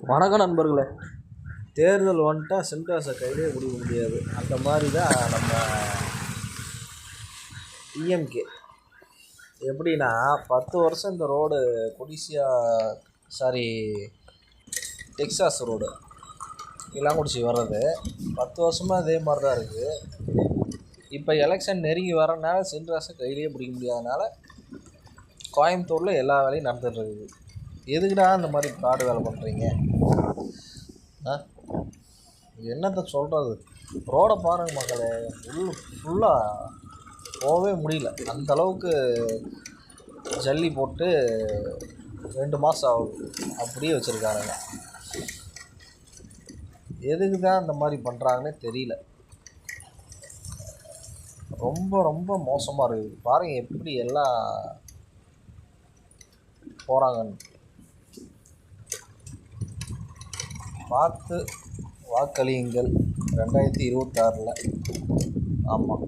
வணக்கம் நண்பர்களே. தேர்தல் வந்துட்டா சென்ட்ராஸை கையிலே பிடிக்க முடியாது. அந்த மாதிரி தான் நம்ம டிஎம்கே. எப்படின்னா 10 வருஷம் இந்த ரோடு டெக்ஸாஸ் ரோடு இளங்குடிச்சி வர்றது 10 வருஷமாக இதே மாதிரி தான் இருக்குது. இப்போ எலெக்ஷன் நெருங்கி வரனால சென்ட்ராஸை கையிலேயே பிடிக்க முடியாதனால கோயம்புத்தூரில் எல்லா வேலையும் நடந்துகிட்ருக்குது. எதுக்குடா இந்த மாதிரி ஃப்ராடு வேலை பண்ணுறீங்க? என்னத்தை சொல்கிறது? ரோடை பாருங்கள் மக்களே, ஃபுல்லாக போகவே முடியல. அந்தளவுக்கு ஜல்லி போட்டு 2 மாதம் ஆகுது, அப்படியே வச்சுருக்காருங்க. எதுக்கு தான் இந்த மாதிரி பண்ணுறாங்கன்னே தெரியல. ரொம்ப ரொம்ப மோசமாக இருக்குது. பாருங்கள் எப்படி எல்லாம் போகிறாங்கன்னு. பார்த்து வாக்களியுங்கள் 2026. ஆமாம்.